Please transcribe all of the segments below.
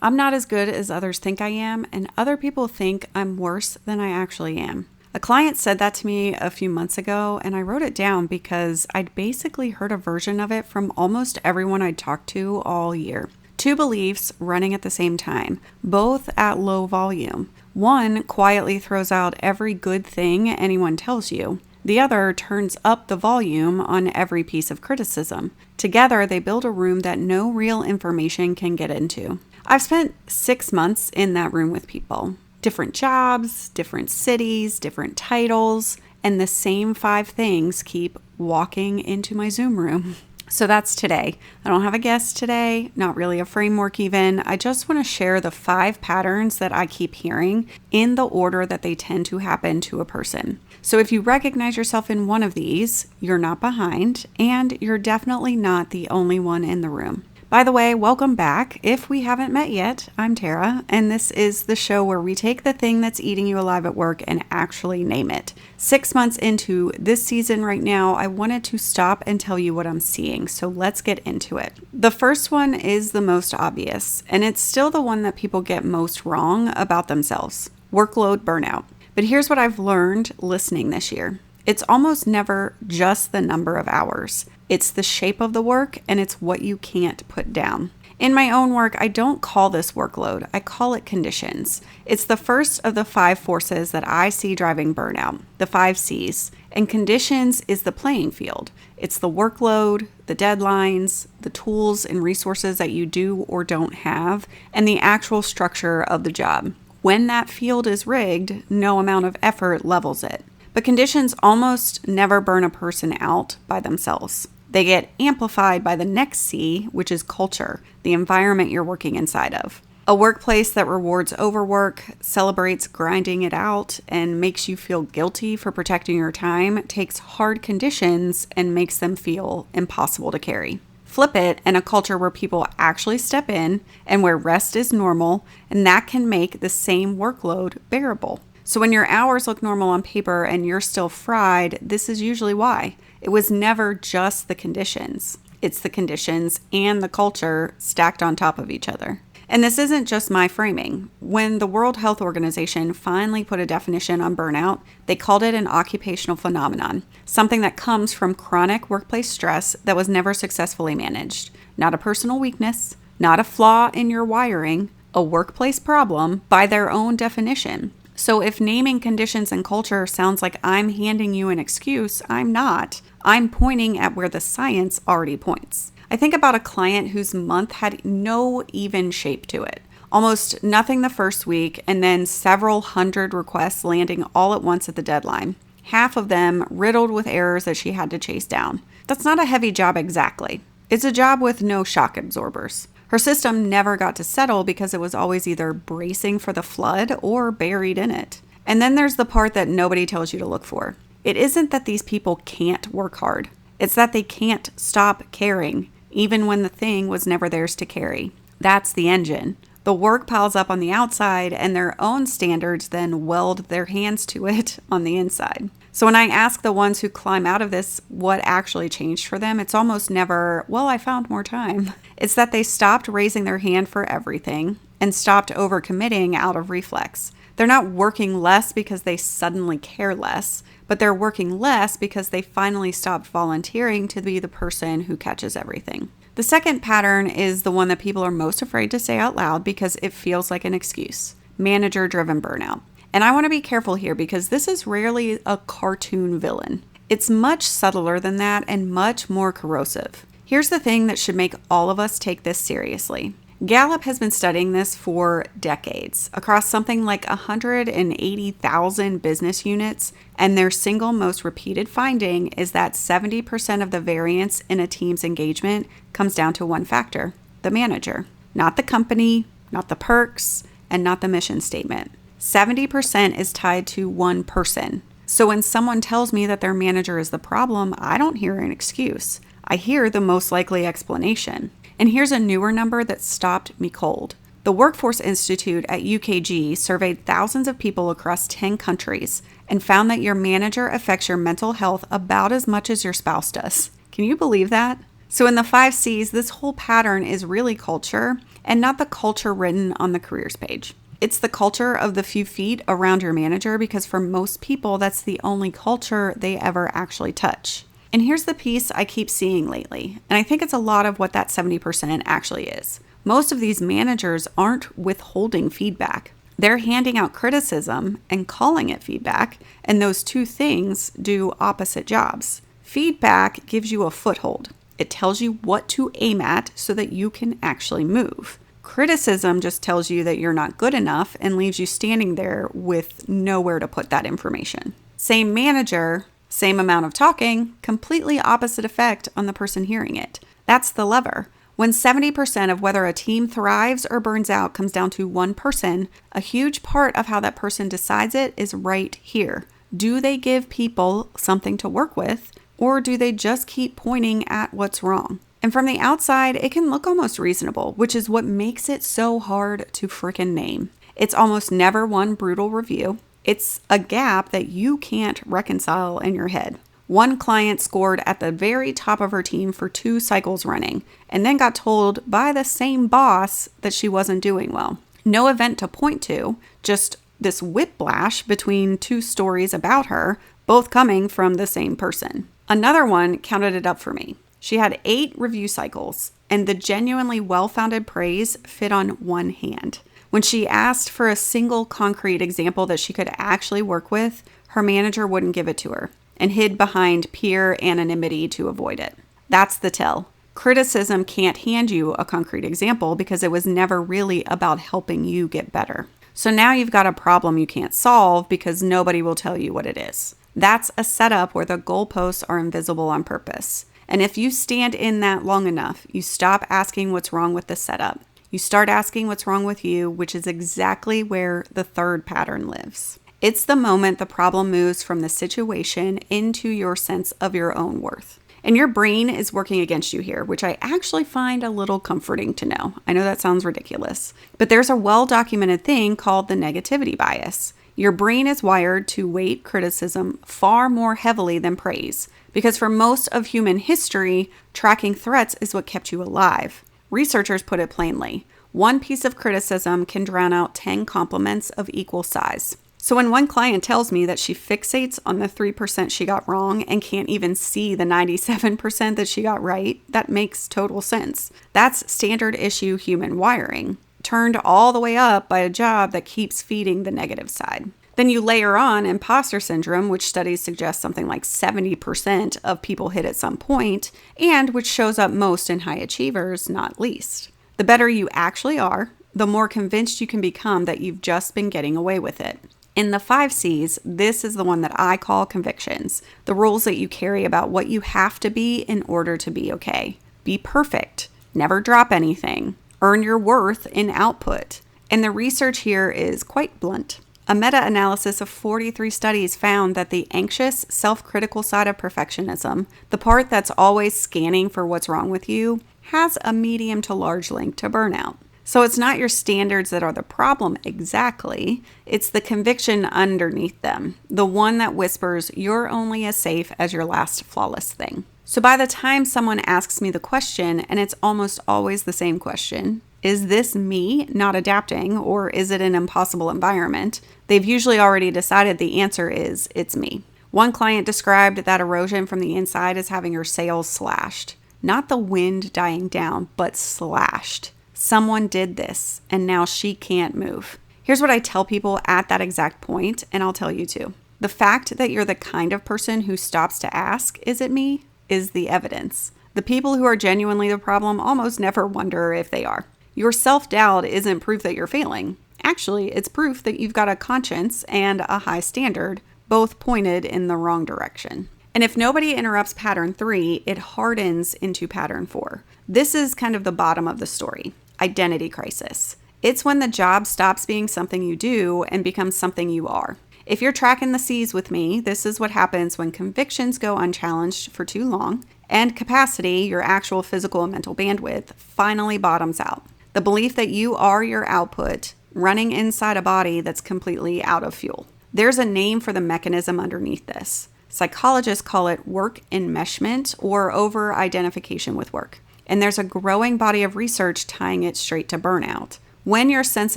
I'm not as good as others think I am, and other people think I'm worse than I actually am. A client said that to me a few months ago, and I wrote it down because I'd basically heard a version of it from almost everyone I'd talked to all year. Two beliefs running at the same time, both at low volume. One quietly throws out every good thing anyone tells you. The other turns up the volume on every piece of criticism. Together, they build a room that no real information can get into. I've spent 6 months in that room with people. Different jobs, different cities, different titles, and the same 5 things keep walking into my Zoom room. So that's today. I don't have a guest today, not really a framework even. I just want to share the 5 patterns that I keep hearing in the order that they tend to happen to a person. So if you recognize yourself in one of these, you're not behind, and you're definitely not the only one in the room. By the way, welcome back. If we haven't met yet, I'm Tara, and this is the show where we take the thing that's eating you alive at work and actually name it. 6 months into this season right now, I wanted to stop and tell you what I'm seeing, so let's get into it. The first one is the most obvious, and it's still the one that people get most wrong about themselves: workload burnout. But here's what I've learned listening this year. It's almost never just the number of hours. It's the shape of the work, and it's what you can't put down. In my own work, I don't call this workload. I call it conditions. It's the first of the 5 forces that I see driving burnout, the 5 C's. And conditions is the playing field. It's the workload, the deadlines, the tools and resources that you do or don't have, and the actual structure of the job. When that field is rigged, no amount of effort levels it. But conditions almost never burn a person out by themselves. They get amplified by the next C, which is culture, the environment you're working inside of. A workplace that rewards overwork, celebrates grinding it out, and makes you feel guilty for protecting your time takes hard conditions and makes them feel impossible to carry. Flip it, and a culture where people actually step in and where rest is normal, and that can make the same workload bearable. So when your hours look normal on paper and you're still fried, this is usually why. It was never just the conditions. It's the conditions and the culture stacked on top of each other. And this isn't just my framing. When the World Health Organization finally put a definition on burnout, they called it an occupational phenomenon, something that comes from chronic workplace stress that was never successfully managed. Not a personal weakness, not a flaw in your wiring, a workplace problem by their own definition. So if naming conditions and culture sounds like I'm handing you an excuse, I'm not. I'm pointing at where the science already points. I think about a client whose month had no even shape to it. Almost nothing the first week, and then several hundred requests landing all at once at the deadline. Half of them riddled with errors that she had to chase down. That's not a heavy job exactly. It's a job with no shock absorbers. Her system never got to settle because it was always either bracing for the flood or buried in it. And then there's the part that nobody tells you to look for. It isn't that these people can't work hard. It's that they can't stop caring, even when the thing was never theirs to carry. That's the engine. The work piles up on the outside, and their own standards then weld their hands to it on the inside. So when I ask the ones who climb out of this what actually changed for them, it's almost never, well, I found more time. It's that they stopped raising their hand for everything and stopped overcommitting out of reflex. They're not working less because they suddenly care less, but they're working less because they finally stopped volunteering to be the person who catches everything. The second pattern is the one that people are most afraid to say out loud because it feels like an excuse: manager-driven burnout. And I want to be careful here because this is rarely a cartoon villain. It's much subtler than that and much more corrosive. Here's the thing that should make all of us take this seriously. Gallup has been studying this for decades across something like 180,000 business units, and their single most repeated finding is that 70% of the variance in a team's engagement comes down to one factor: the manager. Not the company, not the perks, and not the mission statement. 70% is tied to one person. So when someone tells me that their manager is the problem, I don't hear an excuse. I hear the most likely explanation. And here's a newer number that stopped me cold. The Workforce Institute at UKG surveyed thousands of people across 10 countries and found that your manager affects your mental health about as much as your spouse does. Can you believe that? So in the 5 C's, this whole pattern is really culture, and not the culture written on the careers page. It's the culture of the few feet around your manager, because for most people, that's the only culture they ever actually touch. And here's the piece I keep seeing lately, and I think it's a lot of what that 70% actually is. Most of these managers aren't withholding feedback. They're handing out criticism and calling it feedback, and those two things do opposite jobs. Feedback gives you a foothold. It tells you what to aim at so that you can actually move. Criticism just tells you that you're not good enough and leaves you standing there with nowhere to put that information. Same manager, same amount of talking, completely opposite effect on the person hearing it. That's the lever. When 70% of whether a team thrives or burns out comes down to one person, a huge part of how that person decides it is right here. Do they give people something to work with, or do they just keep pointing at what's wrong? And from the outside, it can look almost reasonable, which is what makes it so hard to frickin' name. It's almost never one brutal review. It's a gap that you can't reconcile in your head. One client scored at the very top of her team for 2 cycles running, and then got told by the same boss that she wasn't doing well. No event to point to, just this whiplash between 2 stories about her, both coming from the same person. Another one counted it up for me. She had 8 review cycles, and the genuinely well-founded praise fit on one hand. When she asked for a single concrete example that she could actually work with, her manager wouldn't give it to her and hid behind peer anonymity to avoid it. That's the tell. Criticism can't hand you a concrete example because it was never really about helping you get better. So now you've got a problem you can't solve because nobody will tell you what it is. That's a setup where the goalposts are invisible on purpose. And if you stand in that long enough, you stop asking what's wrong with the setup. You start asking what's wrong with you, which is exactly where the third pattern lives. It's the moment the problem moves from the situation into your sense of your own worth. And your brain is working against you here, which I actually find a little comforting to know. I know that sounds ridiculous, but there's a well-documented thing called the negativity bias. Your brain is wired to weight criticism far more heavily than praise, because for most of human history, tracking threats is what kept you alive. Researchers put it plainly. One piece of criticism can drown out 10 compliments of equal size. So when one client tells me that she fixates on the 3% she got wrong and can't even see the 97% that she got right, that makes total sense. That's standard issue human wiring, turned all the way up by a job that keeps feeding the negative side. Then you layer on imposter syndrome, which studies suggest something like 70% of people hit at some point, and which shows up most in high achievers, not least. The better you actually are, the more convinced you can become that you've just been getting away with it. In the 5 C's, this is the one that I call convictions, the rules that you carry about what you have to be in order to be okay. Be perfect, never drop anything, earn your worth in output. And the research here is quite blunt. A meta-analysis of 43 studies found that the anxious, self-critical side of perfectionism, the part that's always scanning for what's wrong with you, has a medium to large link to burnout. So it's not your standards that are the problem exactly, it's the conviction underneath them, the one that whispers you're only as safe as your last flawless thing. So by the time someone asks me the question, and it's almost always the same question, is this me not adapting, or is it an impossible environment? They've usually already decided the answer is, it's me. One client described that erosion from the inside as having her sails slashed. Not the wind dying down, but slashed. Someone did this, and now she can't move. Here's what I tell people at that exact point, and I'll tell you too. The fact that you're the kind of person who stops to ask, is it me, is the evidence. The people who are genuinely the problem almost never wonder if they are. Your self-doubt isn't proof that you're failing. Actually, it's proof that you've got a conscience and a high standard, both pointed in the wrong direction. And if nobody interrupts pattern 3, it hardens into pattern 4. This is kind of the bottom of the story. Identity crisis. It's when the job stops being something you do and becomes something you are. If you're tracking the C's with me, this is what happens when convictions go unchallenged for too long and capacity, your actual physical and mental bandwidth, finally bottoms out. The belief that you are your output running inside a body that's completely out of fuel. There's a name for the mechanism underneath this. Psychologists call it work enmeshment or over-identification with work. And there's a growing body of research tying it straight to burnout. When your sense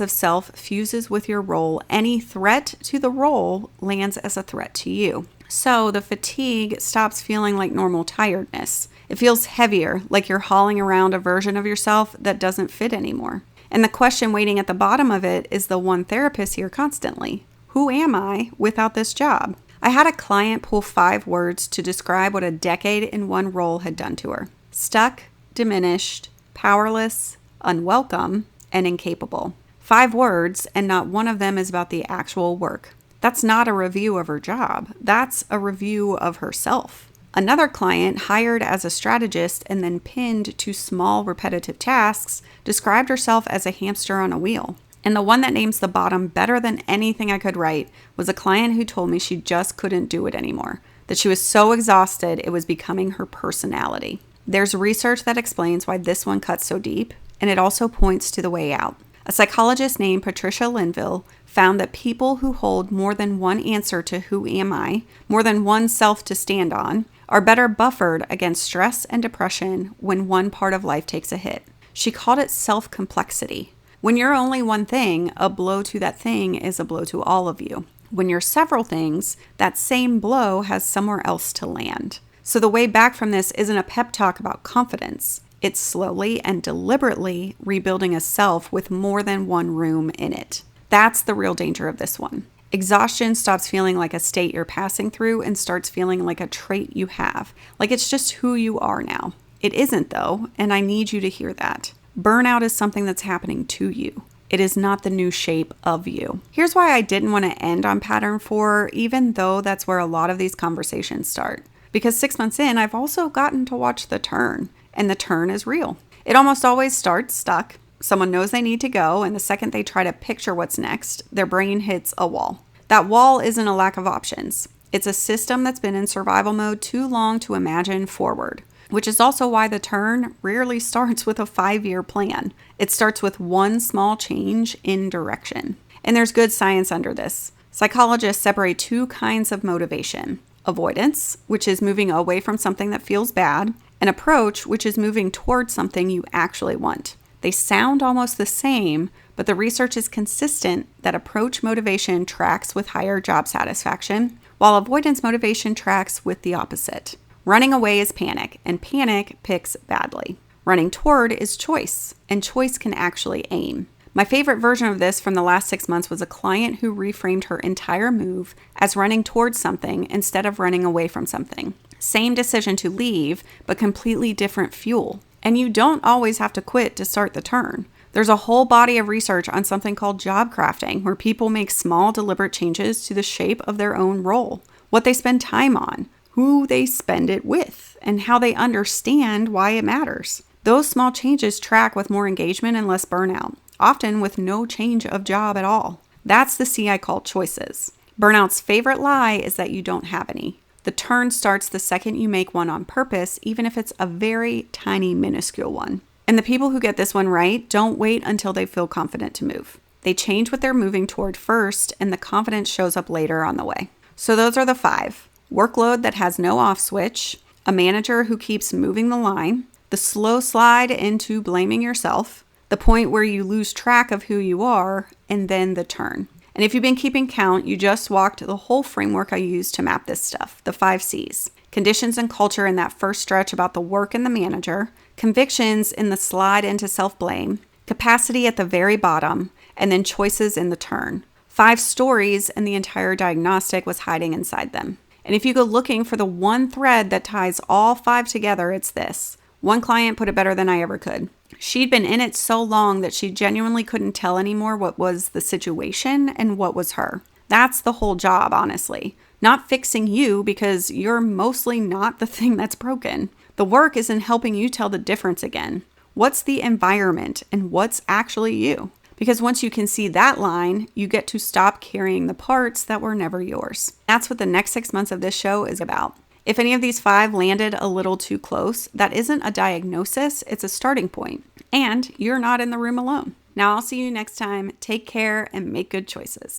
of self fuses with your role, any threat to the role lands as a threat to you. So the fatigue stops feeling like normal tiredness. It feels heavier, like you're hauling around a version of yourself that doesn't fit anymore. And the question waiting at the bottom of it is the one therapist here constantly. Who am I without this job? I had a client pull 5 words to describe what a decade in one role had done to her. Stuck, diminished, powerless, unwelcome, and incapable. 5 words, and not one of them is about the actual work. That's not a review of her job. That's a review of herself. Another client, hired as a strategist and then pinned to small repetitive tasks, described herself as a hamster on a wheel. And the one that names the bottom better than anything I could write was a client who told me she just couldn't do it anymore, that she was so exhausted it was becoming her personality. There's research that explains why this one cuts so deep, and it also points to the way out. A psychologist named Patricia Linville found that people who hold more than one answer to who am I, more than one self to stand on, are better buffered against stress and depression when one part of life takes a hit. She called it self-complexity. When you're only one thing, a blow to that thing is a blow to all of you. When you're several things, that same blow has somewhere else to land. So the way back from this isn't a pep talk about confidence. It's slowly and deliberately rebuilding a self with more than one room in it. That's the real danger of this one. Exhaustion stops feeling like a state you're passing through and starts feeling like a trait you have, like it's just who you are now. It isn't though, and I need you to hear that. Burnout is something that's happening to you. It is not the new shape of you. Here's why I didn't want to end on pattern 4, even though that's where a lot of these conversations start. Because 6 months in, I've also gotten to watch the turn, and the turn is real. It almost always starts stuck. Someone knows they need to go, and the second they try to picture what's next, their brain hits a wall. That wall isn't a lack of options. It's a system that's been in survival mode too long to imagine forward, which is also why the turn rarely starts with a 5-year plan. It starts with one small change in direction. And there's good science under this. Psychologists separate 2 kinds of motivation. Avoidance, which is moving away from something that feels bad, and approach, which is moving towards something you actually want. They sound almost the same, but the research is consistent that approach motivation tracks with higher job satisfaction, while avoidance motivation tracks with the opposite. Running away is panic, and panic picks badly. Running toward is choice, and choice can actually aim. My favorite version of this from the last 6 months was a client who reframed her entire move as running towards something instead of running away from something. Same decision to leave, but completely different fuel. And you don't always have to quit to start the turn. There's a whole body of research on something called job crafting, where people make small, deliberate changes to the shape of their own role, what they spend time on, who they spend it with, and how they understand why it matters. Those small changes track with more engagement and less burnout, often with no change of job at all. That's the C I call choices. Burnout's favorite lie is that you don't have any. The turn starts the second you make one on purpose, even if it's a very tiny, minuscule one. And the people who get this one right don't wait until they feel confident to move. They change what they're moving toward first, and the confidence shows up later on the way. So those are the 5. Workload that has no off switch, a manager who keeps moving the line, the slow slide into blaming yourself, the point where you lose track of who you are, and then the turn. And if you've been keeping count, you just walked the whole framework I used to map this stuff, the 5 C's. Conditions and culture in that first stretch about the work and the manager, convictions in the slide into self-blame, capacity at the very bottom, and then choices in the turn. 5 stories, and the entire diagnostic was hiding inside them. And if you go looking for the one thread that ties all 5 together, it's this. One client put it better than I ever could. She'd been in it so long that she genuinely couldn't tell anymore what was the situation and what was her. That's the whole job, honestly. Not fixing you, because you're mostly not the thing that's broken. The work is in helping you tell the difference again. What's the environment and what's actually you? Because once you can see that line, you get to stop carrying the parts that were never yours. That's what the next 6 months of this show is about. If any of these 5 landed a little too close, that isn't a diagnosis, it's a starting point. And you're not in the room alone. Now I'll see you next time. Take care and make good choices.